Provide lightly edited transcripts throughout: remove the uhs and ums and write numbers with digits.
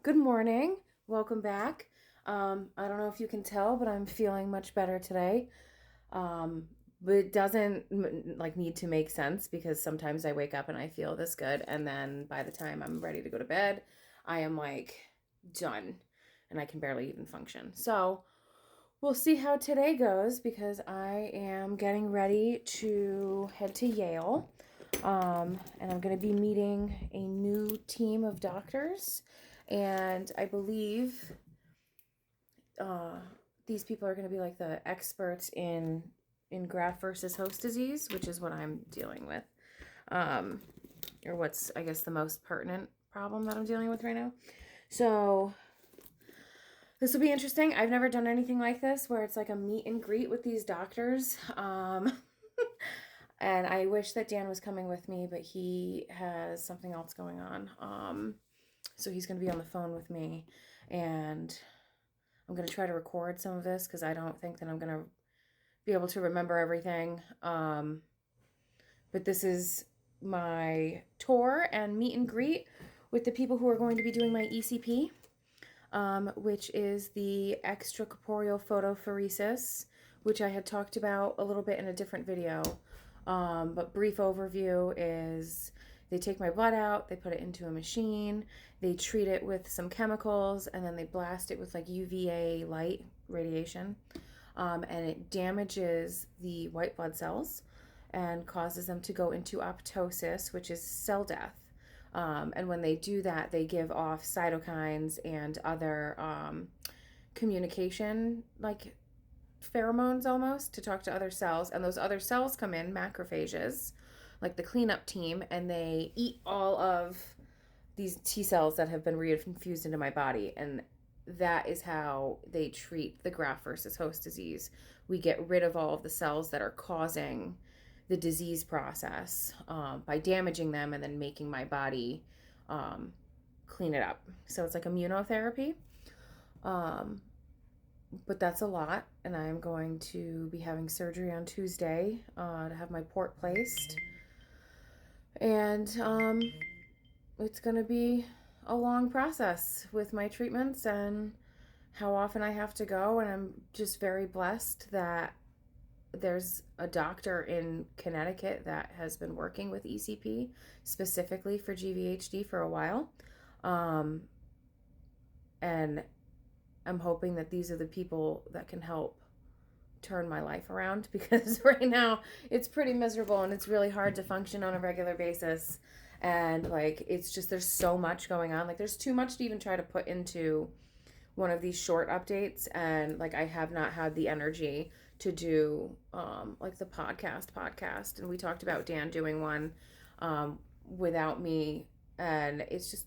Good morning. Welcome back. I don't know if you can tell, but I'm feeling much better today. Um, but it doesn't like need to make sense because sometimes I wake up and I feel this good, and then by the time I'm ready to go to bed, I am like done and I can barely even function. So we'll see how today goes because I am getting ready to head to Yale. And I'm going to be meeting a new team of doctors. And I believe uh, these people are going to be like the experts in graft versus host disease, which is what I'm dealing with, um, or what's I guess the most pertinent problem that I'm dealing with right now. So this will be interesting. I've never done anything like this where it's like a meet and greet with these doctors. And I wish that Dan was coming with me, but he has something else going on. So he's going to be on the phone with me, and I'm going to try to record some of this because I don't think that I'm going to be able to remember everything. But this is my tour and meet and greet with the people who are going to be doing my ECP, which is the extracorporeal photopheresis, which I had talked about a little bit in a different video. But brief overview is they take my blood out, they put it into a machine, they treat it with some chemicals, and then they blast it with like UVA light radiation. And it damages the white blood cells and causes them to go into apoptosis, which is cell death. And when they do that, they give off cytokines and other communication, like pheromones almost, to talk to other cells. And those other cells come in, macrophages, like the cleanup team, and they eat all of these T cells that have been reinfused into my body. And that is how they treat the graft versus host disease. We get rid of all of the cells that are causing the disease process by damaging them and then making my body um, clean it up. So it's like immunotherapy. Um, but that's a lot, and I'm going to be having surgery on Tuesday to have my port placed. And it's going to be a long process with my treatments and how often I have to go. And I'm just very blessed that there's a doctor in Connecticut that has been working with ECP specifically for GVHD for a while. Um, and I'm hoping that these are the people that can help turn my life around because right now it's pretty miserable and it's really hard to function on a regular basis. And like, it's just, there's so much going on. Like, there's too much to even try to put into one of these short updates. And like, I have not had the energy to do like the podcast. And we talked about Dan doing one without me. And it's just,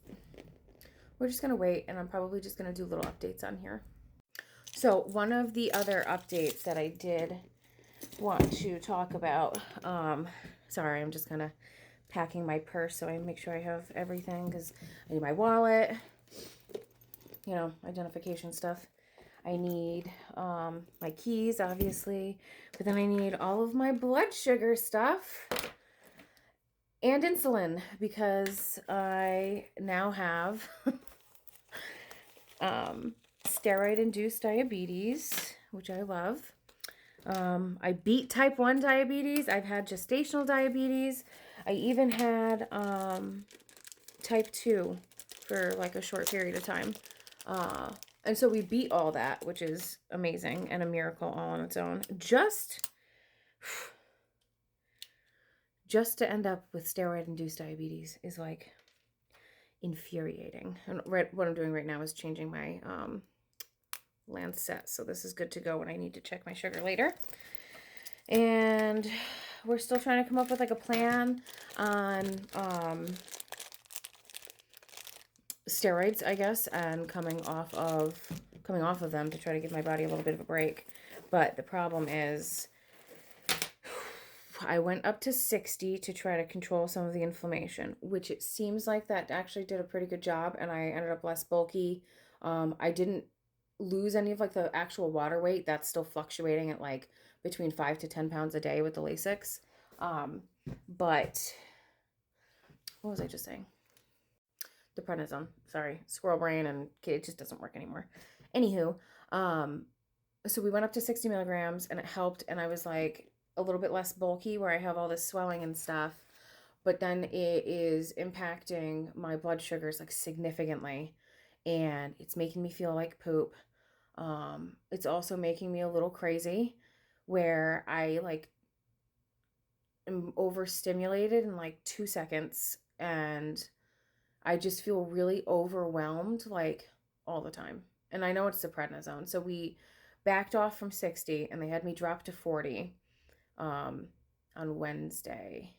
we're just going to wait. And I'm probably just going to do little updates on here. So one of the other updates that I did want to talk about, sorry, I'm just kind of packing my purse so I make sure I have everything because I need my wallet, identification stuff. I need my keys, obviously, but then I need all of my blood sugar stuff and insulin because I now have steroid-induced diabetes, which I love. I beat type 1 diabetes. I've had gestational diabetes. I even had type 2 for like a short period of time. And so we beat all that, which is amazing and a miracle all on its own. Just to end up with steroid-induced diabetes is like infuriating. And what I'm doing right now is changing my Lancet. So this is good to go when I need to check my sugar later. And we're still trying to come up with like a plan on steroids, I guess, and coming off of them to try to give my body a little bit of a break. But the problem is I went up to 60 to try to control some of the inflammation, which it seems like that actually did a pretty good job, and I ended up less bulky. I didn't lose any of like the actual water weight. That's still fluctuating at like between 5 to 10 pounds a day with the Lasix. But what was I just saying? the prednisone. Sorry, squirrel brain, and it just doesn't work anymore. Anywho, so we went up to 60 milligrams and it helped. And I was like a little bit less bulky where I have all this swelling and stuff. But then it is impacting my blood sugars like significantly. And it's making me feel like poop. It's also making me a little crazy where I like am overstimulated in like 2 seconds and I just feel really overwhelmed like all the time. And I know it's the prednisone. So we backed off from 60 and they had me drop to 40 on Wednesday.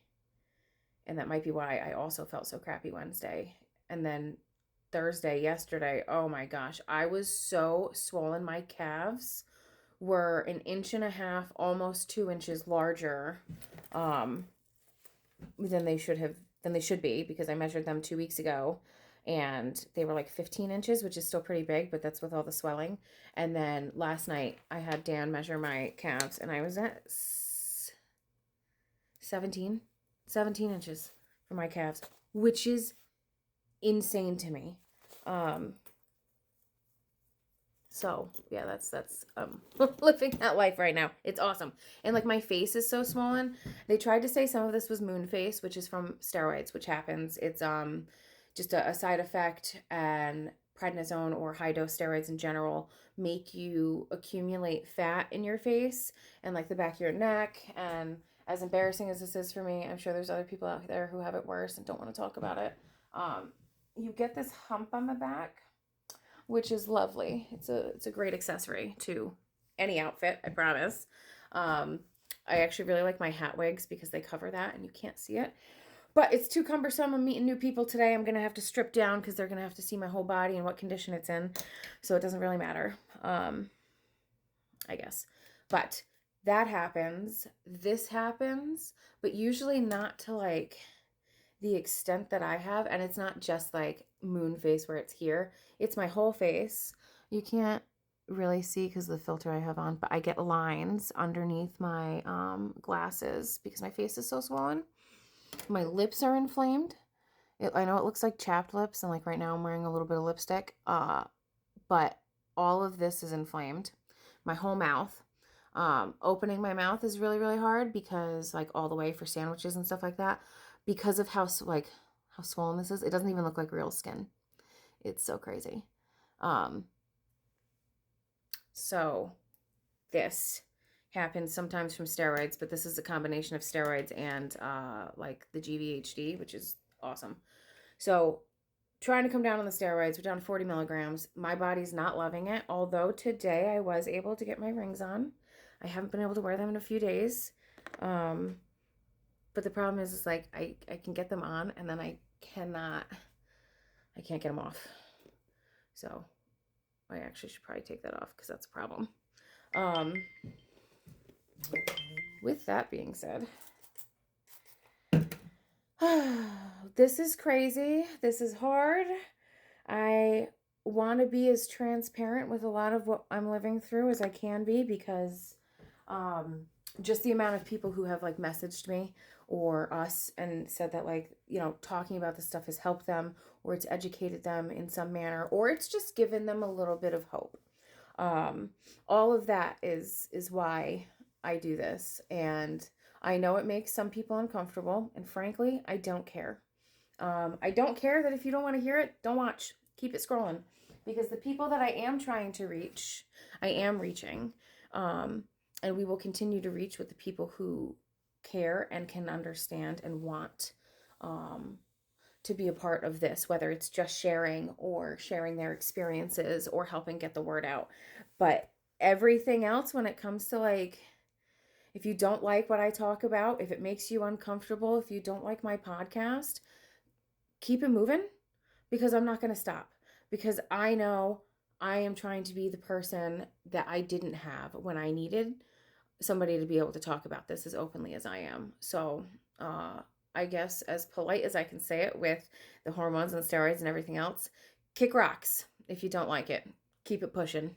And that might be why I also felt so crappy Wednesday. And then Thursday, yesterday, oh my gosh, I was so swollen. My calves were 1.5 inches, almost 2 inches larger than they should be, because I measured them 2 weeks ago and they were like 15 inches, which is still pretty big, but that's with all the swelling. And then last night I had Dan measure my calves and I was at 17 inches for my calves, which is insane to me. So yeah, that's living that life right now. It's awesome. And like my face is so swollen. They tried to say some of this was moon face, which is from steroids, which happens. It's just a side effect, and prednisone or high dose steroids in general make you accumulate fat in your face and like the back of your neck. And as embarrassing as this is for me, I'm sure there's other people out there who have it worse and don't want to talk about it. You get this hump on the back, which is lovely. It's a great accessory to any outfit, I promise. I actually really like my hat wigs because they cover that and you can't see it. But it's too cumbersome. I'm meeting new people today. I'm going to have to strip down because they're going to have to see my whole body and what condition it's in. So it doesn't really matter, I guess. But that happens. This happens, but usually not to like the extent that I have. And it's not just like moon face where it's here. It's my whole face. You can't really see because of the filter I have on, but I get lines underneath my glasses because my face is so swollen. My lips are inflamed. I know it looks like chapped lips, and like right now I'm wearing a little bit of lipstick, but all of this is inflamed. My whole mouth. Opening my mouth is really, really hard because like all the way for sandwiches and stuff like that, because of how swollen this is. It doesn't even look like real skin. It's so crazy. So this happens sometimes from steroids, but this is a combination of steroids and like the GVHD, which is awesome. So trying to come down on the steroids. We're down to 40 milligrams. My body's not loving it, although today I was able to get my rings on. I haven't been able to wear them in a few days. But the problem is like I can get them on and then I can't get them off. So I actually should probably take that off because that's a problem. With that being said, this is crazy. This is hard. I want to be as transparent with a lot of what I'm living through as I can be because just the amount of people who have like messaged me or us and said that like, you know, talking about this stuff has helped them or it's educated them in some manner or it's just given them a little bit of hope. All of that is why I do this. And I know it makes some people uncomfortable. And frankly, I don't care. I don't care that if you don't want to hear it, don't watch. Keep it scrolling. Because the people that I am trying to reach, I am reaching. And we will continue to reach with the people who care and can understand and want to be a part of this, whether it's just sharing or sharing their experiences or helping get the word out. But everything else, when it comes to like, if you don't like what I talk about, if it makes you uncomfortable, if you don't like my podcast, keep it moving because I'm not going to stop. Because I know I am trying to be the person that I didn't have when I needed somebody to be able to talk about this as openly as I am. So I guess as polite as I can say it with the hormones and steroids and everything else, kick rocks if you don't like it. Keep it pushing.